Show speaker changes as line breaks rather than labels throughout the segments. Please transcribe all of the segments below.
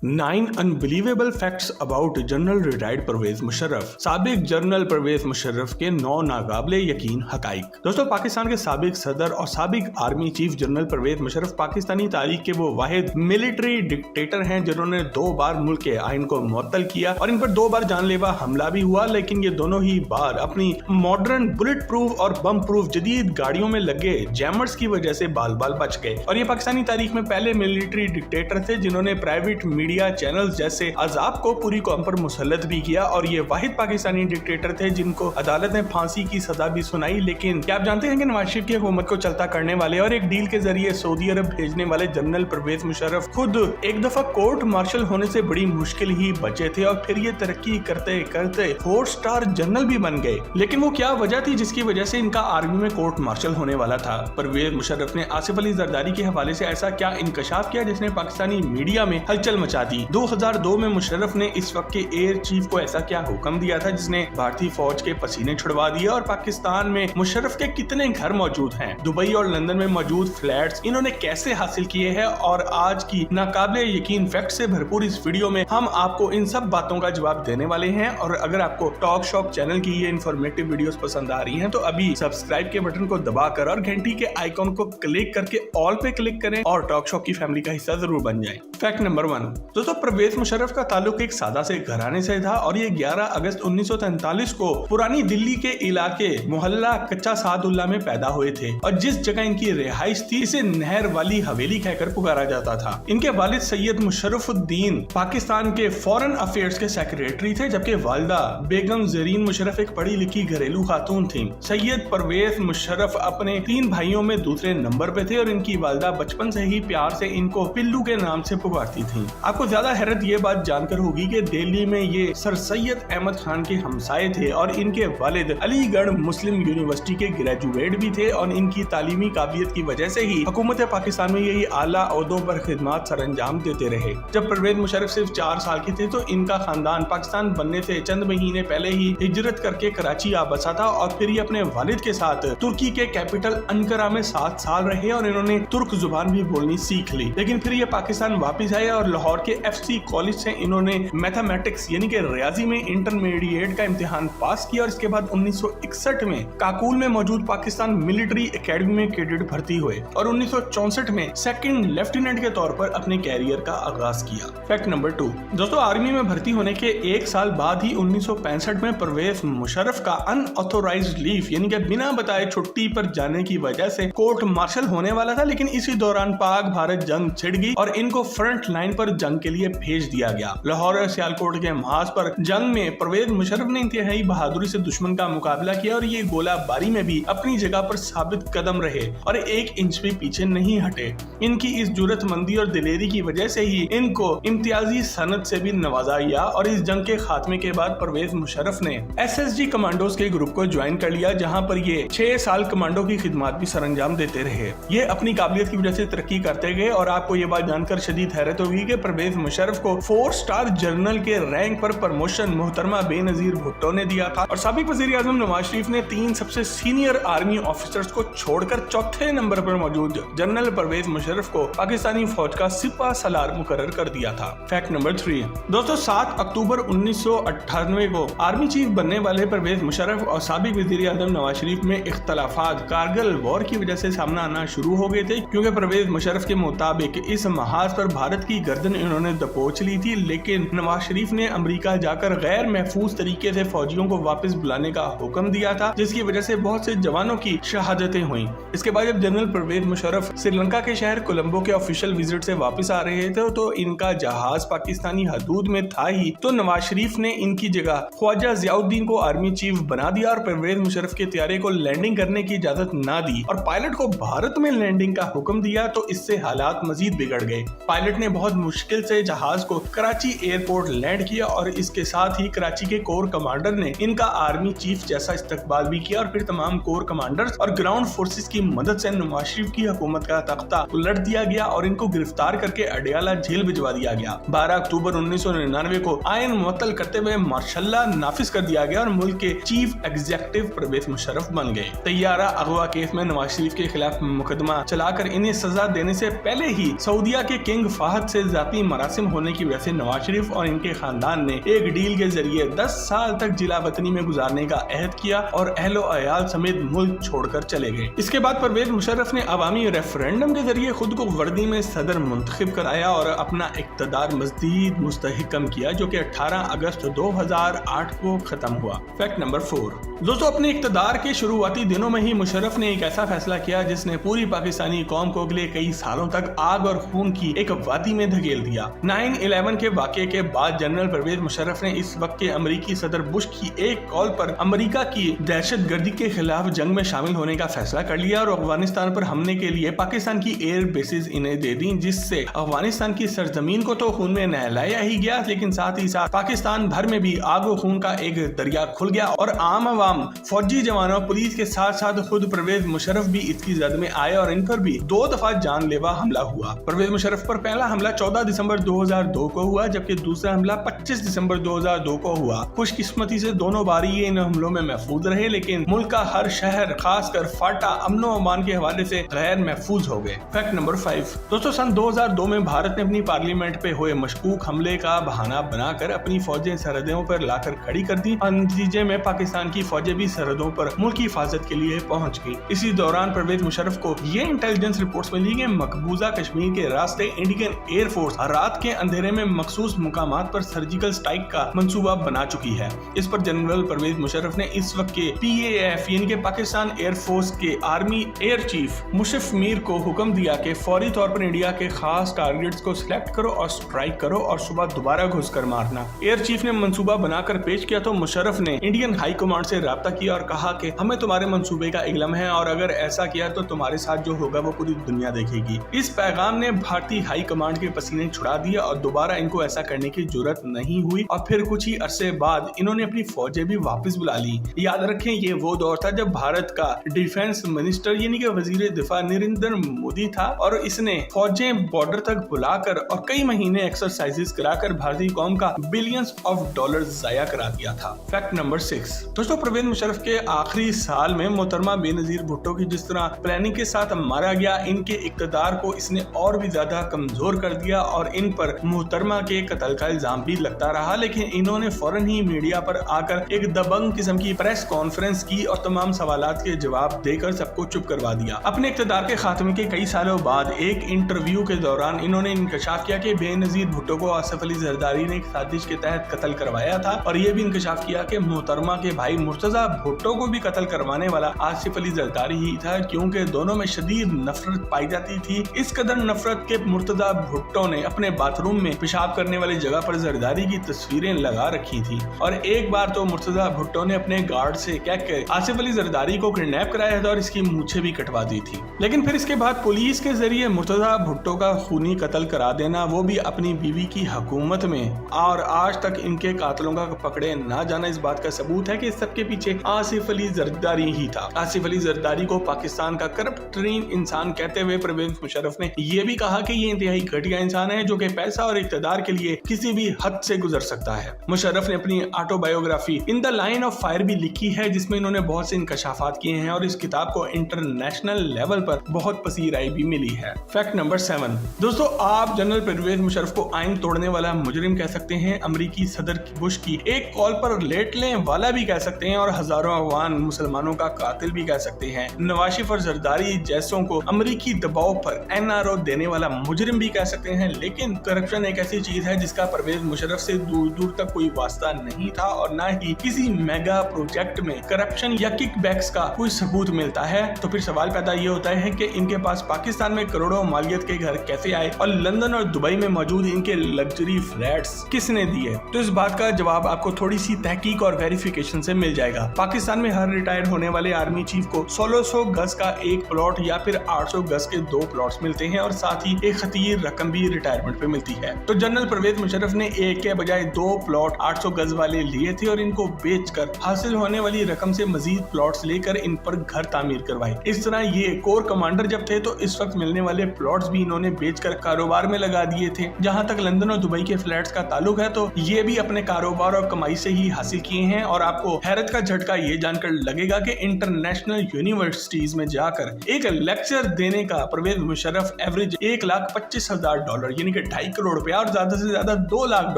9 unbelievable facts about general retired Pervez Musharraf. साबिक general Pervez Musharraf के 9 नाकाबिले यकीन हकाइक। दोस्तों, पाकिस्तान के साबिक सदर और साबिक army chief general Pervez Musharraf Pakistani तारीख के वो वाहिद मिलिट्री डिक्टेटर हैं जिन्होंने 2 बार मुल्क के आइन को मुअत्तल किया और इन पर 2 बार जानलेवा हमला भी हुआ, लेकिन ये दोनों ही बार अपनी मॉडर्न बुलेट प्रूफ और बम प्रूफ जदीद गाड़ियों में लगे जैमर्स की वजह से बाल बाल बच गए। और ये पाकिस्तानी तारीख में पहले मिलिट्री डिक्टेटर थे जिन्होंने प्राइवेट मीडिया चैनल्स जैसे अजाब को पूरी कौम पर मुसल्लत भी किया और ये वाहिद पाकिस्तानी डिक्टेटर थे जिनको अदालत ने फांसी की सजा भी सुनाई। लेकिन क्या आप जानते हैं कि नवाज शरीफ की हुकूमत को चलता करने वाले और एक डील के जरिए सऊदी अरब भेजने वाले जनरल परवेज मुशर्रफ खुद एक दफा कोर्ट मार्शल होने से बड़ी मुश्किल ही बचे थे और फिर ये तरक्की करते करते 4 स्टार जनरल भी बन गए। लेकिन वो क्या वजह थी जिसकी वजह से इनका आर्मी में कोर्ट मार्शल होने वाला था? परवेज मुशर्रफ ने आसिफ अली जरदारी के हवाले से ऐसा क्या इंकशाफ किया जिसने पाकिस्तानी मीडिया में हलचल मचा दी? 2002 में मुशर्रफ ने इस वक्त के एयर चीफ को ऐसा क्या हुक्म दिया था जिसने भारतीय फौज के पसीने छुड़वा दिए? और पाकिस्तान में मुशर्रफ के कितने घर मौजूद हैं? दुबई और लंदन में मौजूद फ्लैट्स इन्होंने कैसे हासिल किए हैं? और आज की नाकाबिले यकीन फैक्ट से भरपूर इस वीडियो में हम आपको इन सब बातों का जवाब देने वाले हैं। और अगर आपको टॉक शॉक चैनल की ये इन्फॉर्मेटिव वीडियोस पसंद आ रही हैं तो अभी सब्सक्राइब के बटन को दबाकर और घंटी के आइकॉन को क्लिक करके ऑल पे क्लिक करें और टॉक शॉक की फैमिली का हिस्सा जरूर बन जाएं। फैक्ट नंबर 1, दोस्तों, परवेज मुशर्रफ का ताल्लुक एक सादा से घराने से था और ये 11 अगस्त 1943 को पुरानी दिल्ली के इलाके मोहल्ला कच्चा सादुल्ला में पैदा हुए थे और जिस जगह इनकी रिहाइश थी इसे नहर वाली हवेली कहकर पुकारा जाता था। इनके वालिद सैयद मुशर्रफुद्दीन पाकिस्तान के फॉरेन अफेयर्स के सेक्रेटरी थे, जबकि वालिदा बेगम जरीन मुशर्रफ एक पढ़ी लिखी घरेलू खातून थी। सैयद परवेज मुशर्रफ अपने 3 भाइयों में दूसरे नंबर पे थे और इनकी वालिदा बचपन से ही प्यार से इनको पिल्लू के नाम से पुकारती थी। आपको ज्यादा हैरत ये बात जानकर होगी कि दिल्ली में ये सर सैयद अहमद खान के हमसाये थे और इनके वालिद अलीगढ़ मुस्लिम यूनिवर्सिटी के ग्रेजुएट भी थे और इनकी तालीमी काबिलियत की वजह से ही हुकूमत पाकिस्तान में यही आला ओहदों पर खिदमत सरअंजाम देते रहे। जब परवेज मुशर्रफ सिर्फ 4 साल के थे तो इनका खानदान पाकिस्तान बनने से चंद महीने पहले ही हिजरत करके कराची आ बसा था और फिर ये अपने वालिद के साथ तुर्की के कैपिटल अंकारा में 7 साल रहे और इन्होंने तुर्क जुबान भी बोलनी सीख ली। लेकिन फिर ये पाकिस्तान वापिस आए और लाहौर के FC कॉलेज से इन्होंने मैथमेटिक्स यानी कि रियाजी में इंटरमीडिएट का इम्तिहान पास किया और इसके बाद 1961 में काकुल में मौजूद पाकिस्तान मिलिट्री एकेडमी में कैडेट भर्ती हुए और 1964 में सेकंड लेफ्टिनेंट के तौर पर अपने कैरियर का आगाज किया। फैक्ट नंबर 2, दोस्तों, आर्मी में भर्ती होने के 1 साल बाद ही 1965 में परवेज मुशर्रफ का अनऑथोराइज्ड लीव यानी कि बिना बताए छुट्टी पर जाने की वजह से कोर्ट मार्शल होने वाला था। लेकिन इसी दौरान पाक भारत जंग छिड़ गई और इनको फ्रंट लाइन पर जंग के लिए भेज दिया गया। लाहौर और सियालकोट के महाज पर जंग में परवेज मुशर्रफ ने इंतहाई बहादुरी से दुश्मन का मुकाबला किया और ये गोलाबारी में भी अपनी जगह पर साबित कदम रहे और 1 इंच भी पीछे नहीं हटे। इनकी इस जुर्रतमंदी और दिलेरी की वजह से ही इनको इम्तियाजी सनद से भी नवाजा गया और इस जंग के खात्मे के बाद परवेज मुशर्रफ ने SSG कमांडोज के ग्रुप को ज्वाइन कर लिया, जहां पर ये 6 साल कमांडो की खिदमत भी सरअंजाम देते रहे। ये अपनी काबिलियत की वजह से तरक्की करते गए और आपको ये बात जानकर शदीद हैरत होगी कि परवेज मुशर्रफ को 4 स्टार जनरल के रैंक पर प्रमोशन मोहतरमा बेनजीर भुट्टो ने दिया था और साबिक वजीर आजम नवाज शरीफ ने 3 सबसे सीनियर आर्मी ऑफिसर्स को छोड़कर चौथे नंबर पर मौजूद जनरल परवेज मुशर्रफ को पाकिस्तानी फौज का सिपा सलार मुकर्रर कर दिया था। फैक्ट नंबर 3, दोस्तों, 7 अक्टूबर 1998 को आर्मी चीफ बनने वाले परवेज मुशर्रफ और साबिक वजीर आजम नवाज शरीफ में इख्तलाफात कारगिल वॉर की वजह से सामना आना शुरू हो गए थे, क्योंकि परवेज मुशर्रफ के मुताबिक इस महाज पर भारत की गर्दन इन्होंने दबोच ली थी। लेकिन नवाज शरीफ ने अमेरिका जाकर गैर महफूज तरीके से फौजियों को वापस बुलाने का हुक्म दिया था, जिसकी वजह से बहुत से जवानों की शहादतें हुई। इसके बाद जब जनरल परवेज मुशर्रफ श्रीलंका के शहर कोलंबो के ऑफिशियल विजिट से वापस आ रहे थे तो इनका जहाज पाकिस्तानी हदूद में था ही, तो नवाज शरीफ ने इनकी जगह ख्वाजा जियाउद्दीन को आर्मी चीफ बना दिया और परवेज मुशर्रफ के तैयारे को लैंडिंग करने की इजाजत ना दी और पायलट को भारत में लैंडिंग का हुक्म दिया। तो इससे हालात मजीद बिगड़ गए। पायलट ने बहुत मुश्किल से जहाज को कराची एयरपोर्ट लैंड किया और इसके साथ ही कराची के कोर कमांडर ने इनका आर्मी चीफ जैसा इस्तकबाल भी किया और फिर तमाम कोर कमांडर्स और ग्राउंड फोर्सेस की मदद से नवाज शरीफ की हुकूमत का तख्ता उलट दिया गया और इनको गिरफ्तार करके अडियाला जेल भिजवा दिया गया। 12 अक्टूबर 1999 को आयन मुअत्तल करते हुए मार्शल्ला नाफिज कर दिया गया और मुल्क के चीफ एग्जीक्यूटिव परवेज मुशर्रफ बन गए। तैयारा अगवा केस में नवाज शरीफ के खिलाफ मुकदमा चलाकर इन्हें सजा देने से पहले ही सऊदिया के किंग फाहद से जाती मरासिम होने की वजह से नवाज शरीफ और इनके खानदान ने एक डील के जरिए 10 साल तक जिला वतनी में गुजारने का अहद किया और अहलो अयाल समेत मुल्क छोड़कर चले गए। इसके बाद परवेज मुशर्रफ ने अवामी रेफरेंडम के जरिए खुद को वर्दी में सदर मुंतखब कराया और अपना इक्तदार मज़ीद मुस्तहकम किया, जो कि 18 अगस्त 2008 को खत्म हुआ। फैक्ट नंबर 4 दोस्तों, अपने इक्तदार के शुरुआती दिनों में ही मुशर्रफ ने एक ऐसा फैसला किया जिसने पूरी पाकिस्तानी कौम को अगले कई सालों तक आग और खून की एक वादी में धकेल दिया। 9/11 के वाक़े के बाद जनरल परवेज मुशर्रफ ने इस वक्त के अमेरिकी सदर बुश की एक कॉल पर अमेरिका की दहशतगर्दी के खिलाफ जंग में शामिल होने का फैसला कर लिया और अफगानिस्तान पर हमले के लिए पाकिस्तान की एयर बेसेस इन्हें दे दी, जिससे अफगानिस्तान की सरजमीन को तो खून में नहलाया ही गया, लेकिन साथ ही साथ पाकिस्तान भर में भी आग और खून का एक दरिया खुल गया और आम आवाम, फौजी जवानों, पुलिस के साथ साथ खुद परवेज मुशर्रफ भी इसकी जद में आए और इन पर भी 2 दफा जानलेवा हमला हुआ। परवेज मुशर्रफ पर पहला हमला 14 दिसंबर 2002 को हुआ, जबकि दूसरा हमला 25 दिसंबर 2002 को हुआ। खुशकिस्मती से दोनों बारी ये इन हमलों में महफूज रहे, लेकिन मुल्क का हर शहर, खासकर फाटा, अमनो अमान के हवाले से गैर महफूज हो गए। फैक्ट नंबर 5 दोस्तों, सन 2002 में भारत ने अपनी पार्लियामेंट पे हुए मशकूक हमले का बहाना बनाकर अपनी फौजें सरहदों पर लाकर खड़ी कर दी और नतीजे में पाकिस्तान की फौजें भी सरहदों पर मुल्क की हिफाजत के लिए पहुंच गई। इसी दौरान परवेज मुशर्रफ को ये इंटेलिजेंस रिपोर्ट्स मिली कि मकबूजा कश्मीर के रास्ते इंडियन एयरफोर्स रात के अंधेरे में मखसूस मुकामात पर सर्जिकल स्ट्राइक का मंसूबा बना चुकी है। इस पर जनरल परवेज मुशर्रफ ने इस वक्त के PAF यानी कि पाकिस्तान एयरफोर्स के army air chief Musharraf Mir को हुक्म दिया कि फौरी तौर पर इंडिया के खास टारगेट्स को सिलेक्ट करो और स्ट्राइक करो और सुबह दोबारा घुसकर मारना। एयर चीफ ने मंसूबा बनाकर पेश किया तो मुशर्रफ ने इंडियन हाई कमांड से राब्ता किया और कहा कि हमें तुम्हारे मंसूबे का इल्म है और अगर ऐसा किया तो तुम्हारे साथ जो होगा वो पूरी दुनिया देखेगी। इस पैगाम ने भारतीय हाई कमांड के पसीने छुड़ा दिए और दोबारा इनको ऐसा करने की जरूरत नहीं हुई और फिर कुछ ही अरसे बाद इन्होंने अपनी फौजें भी वापस बुला ली। याद रखें, ये वो दौर था जब भारत का डिफेंस मिनिस्टर यानी कि वजीर दिफा नरेंद्र मोदी था और इसने फौजें बॉर्डर तक बुलाकर और कई महीने एक्सरसाइजेस कराकर भारतीय कौम का बिलियंस ऑफ डॉलर्स जाया करा दिया था। फैक्ट नंबर 6 दोस्तों, परवेज मुशर्रफ के आखिरी साल में मोहतरमा बेनजीर भुट्टो की जिस तरह प्लानिंग के साथ मारा गया, इनके इक्तदार को इसने और भी ज्यादा कमजोर कर दिया और इन पर मोहतरमा के कत्ल का इल्जाम भी लगता रहा, लेकिन इन्होंने फौरन ही मीडिया पर आकर एक दबंग किस्म की प्रेस कॉन्फ्रेंस की और तमाम सवालात के जवाब देकर सबको चुप करवा दिया। अपने इक्तदार के खात्मे के कई सालों बाद एक इंटरव्यू के दौरान इन्होंने इंकशाफ किया कि बेनजीर भुट्टो को आसिफ अली जरदारी ने एक साजिश के तहत कत्ल करवाया था और ये भी इंकशाफ किया कि मोहतरमा के भाई मुर्तजा भुट्टो को भी कत्ल करवाने वाला आसिफ अली जरदारी ही था, क्योंकि दोनों में शदीद नफरत पाई जाती थी। इस कदर नफरत के मुर्तजा भुट्टो ने अपने बाथरूम में पेशाब करने वाली जगह पर जरदारी की तस्वीरें लगा रखी थी और एक बार तो मुर्तजा भुट्टो ने अपने गार्ड से कहकर आसिफ अली जरदारी को किडनैप कराया था और इसकी मूछें भी कटवा दी थी। लेकिन फिर इसके बाद पुलिस के जरिए मुर्तजा भुट्टो का खूनी कत्ल करा देना, वो भी अपनी बीवी की हुकूमत में, और आज तक इनके कातलों का पकड़े ना जाना इस बात का सबूत है कि इस सबके पीछे आसिफ अली जरदारी ही था। आसिफ अली जरदारी को पाकिस्तान का करप्ट तरीन इंसान कहते हुए परवेज मुशर्रफ ने यह भी कहा कि ये इंतहाई घटिया इंसान है जो कि पैसा और इक़्तिदार के लिए किसी भी हद से गुजर सकता है। मुशर्रफ ने अपनी autobiography in the line of fire भी लिखी है, जिसमें इन्होंने बहुत से इंकशाफात किए हैं और इस किताब को इंटरनेशनल लेवल पर बहुत पसीराई भी मिली है। फैक्ट नंबर 7 दोस्तों, आप जनरल परवेज मुशर्रफ को आइन तोड़ने वाला मुजरिम कह सकते हैं, अमेरिकी सदर बुश की एक कॉल पर लेटने वाला भी कह सकते हैं और हजारों अफगान मुसलमानों का कातिल भी कह सकते हैं। नवाज शरीफ और जरदारी जैसों को अमेरिकी दबाव पर NRO देने वाला मुजरिम भी कह सकते हैं। लेकिन करप्शन एक ऐसी चीज है जिसका परवेज मुशर्रफ से दूर दूर तक कोई वास्ता नहीं था और ना ही किसी मेगा प्रोजेक्ट में करप्शन या किकबैक्स का कोई सबूत मिलता है। तो फिर सवाल पैदा ये होता है कि इनके पास पाकिस्तान में करोड़ों मालियत के घर कैसे आए और लंदन और दुबई में मौजूद इनके लग्जरी फ्लैट्स किसने दिए? तो इस बात का जवाब आपको थोड़ी सी तहकीक और वेरिफिकेशन से मिल जाएगा। पाकिस्तान में हर रिटायर्ड होने वाले आर्मी चीफ को 1600 गज का एक प्लॉट या फिर 800 गज के 2 प्लॉट्स मिलते हैं और साथ ही एक खतीर रकम भी रिटायरमेंट पे मिलती है। तो जनरल परवेज मुशर्रफ ने एक के बजाय 2 प्लॉट 800 गज वाले लिए थे और इनको बेचकर हासिल होने वाली रकम से मजीद प्लॉट्स लेकर इन पर घर तामीर करवाए। इस तरह ये कोर कमांडर जब थे तो इस वक्त मिलने वाले प्लॉट्स भी इन्होंने बेचकर कारोबार में लगा दिए थे। जहां तक लंदन और दुबई के फ्लैट्स का ताल्लुक है तो ये भी अपने कारोबार और कमाई से ही हासिल किए हैं। और आपको हैरत का झटका ये जानकर लगेगा कि इंटरनेशनल यूनिवर्सिटीज में जाकर एक लेक्चर देने का परवेज मुशर्रफ एवरेज $1,25,000 यानी कि के 2.5 करोड़ रुपया और ज्यादा से ज्यादा $2 लाख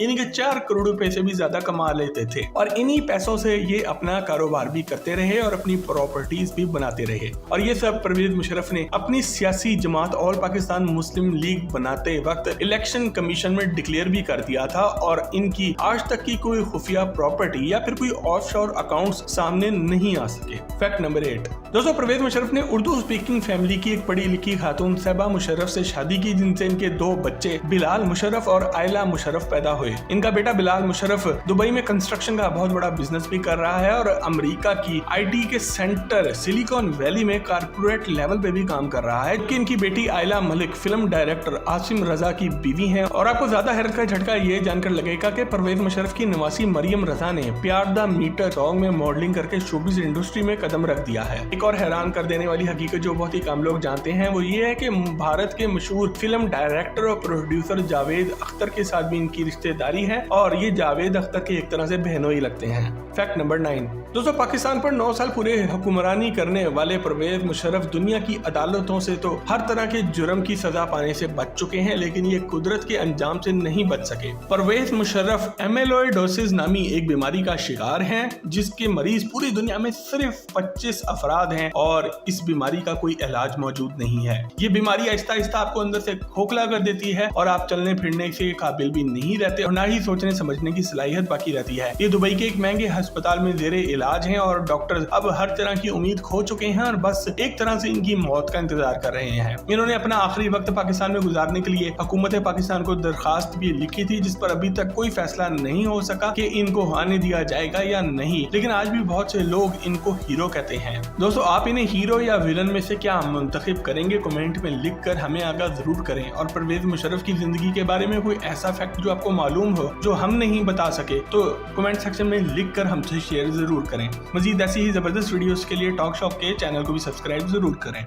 यानी कि 4 करोड़ रुपए से भी ज्यादा कमा लेते थे और इन्हीं पैसों से ये अपना कारोबार भी करते रहे और अपनी प्रॉपर्टीज भी बनाते रहे। और ये सब परवेज मुशर्रफ ने अपनी सियासी जमात ऑल पाकिस्तान मुस्लिम लीग बनाते वक्त इलेक्शन कमीशन में डिक्लेयर भी कर दिया था और इनकी आज तक की कोई खुफिया प्रॉपर्टी या फिर कोई ऑफशोर अकाउंट्स सामने नहीं आ सके। फैक्ट नंबर 8 दोस्तों, परवेज मुशर्रफ ने उर्दू स्पीकिंग फैमिली की एक पढ़ी लिखी खातून सैबा मुशर्रफ से शादी की, जिनसे इनके 2 बच्चे बिलाल मुशर्रफ और आयला मुशर्रफ पैदा हुए। इनका बेटा बिलाल मुशर्रफ दुबई में कंस्ट्रक्शन का बहुत बड़ा बिजनेस भी कर रहा है और अमेरिका की आईटी के सेंटर सिलिकॉन वैली में कारपोरेट लेवल पे भी काम कर रहा है। कि इनकी बेटी आयला मलिक फिल्म डायरेक्टर आसिम रजा की बीवी है। और आपको ज्यादा हैरत का झटका ये जानकर लगेगा कि परवेज मुशर्रफ की नवासी मरियम रजा ने प्यार द मीटर सॉन्ग में मॉडलिंग करके शोबिज इंडस्ट्री में कदम रख दिया है। एक और हैरान कर देने वाली हकीकत जो बहुत ही कम लोग जानते हैं वो ये है कि भारत के मशहूर फिल्म डायरेक्टर और प्रोड्यूसर जावेद अख्तर के साथ भी इनकी रिश्तेदारी है और ये जावेद अख्तर के एक तरह से बहनोई लगते हैं। फैक्ट नंबर 9 दोस्तों, पाकिस्तान पर 9 साल पूरे हुक्मरानी करने वाले परवेज मुशर्रफ दुनिया की अदालतों से तो हर तरह के जुर्म की सजा पाने से बच चुके हैं, लेकिन ये कुदरत के अंजाम से नहीं बच सके। परवेज मुशर्रफ एमेलोइडोसिस नामी एक बीमारी का शिकार हैं, जिसके मरीज पूरी दुनिया में सिर्फ 25 अफराद हैं और इस बीमारी का कोई इलाज मौजूद नहीं है। ये बीमारी आहिस्ता आहिस्ता आपको अंदर से खोखला कर देती है और आप चलने फिरने के काबिल भी नहीं रहते और ना ही सोचने समझने की सलाहियत बाकी रहती है। ये दुबई के एक महंगे अस्पताल में जेरे इलाज हैं और डॉक्टर अब हर तरह की उम्मीद खो चुके हैं और बस एक तरह से इनकी मौत का इंतजार कर रहे हैं। इन्होंने अपना आखिरी वक्त पाकिस्तान में गुजारने के लिए हुकूमत पाकिस्तान को दरखास्त भी लिखी थी, जिस पर अभी तक कोई फैसला नहीं हो सका कि इनको आने दिया जाएगा या नहीं, लेकिन आज भी बहुत से लोग इनको हीरो कहते हैं। दोस्तों, आप इन्हें हीरो या विलन में से क्या मुंतखब करेंगे, कमेंट में लिख कर हमें आगाह जरूर करें। और परवेज मुशर्रफ की जिंदगी के बारे में कोई ऐसा फैक्ट जो आपको मालूम हो जो हम नहीं बता सके तो कमेंट सेक्शन में लिख कर हमसे शेयर जरूर करें। मजीद ऐसी ही जबरदस्त वीडियोस के लिए टॉक शॉप के चैनल को भी सब्सक्राइब जरूर करें।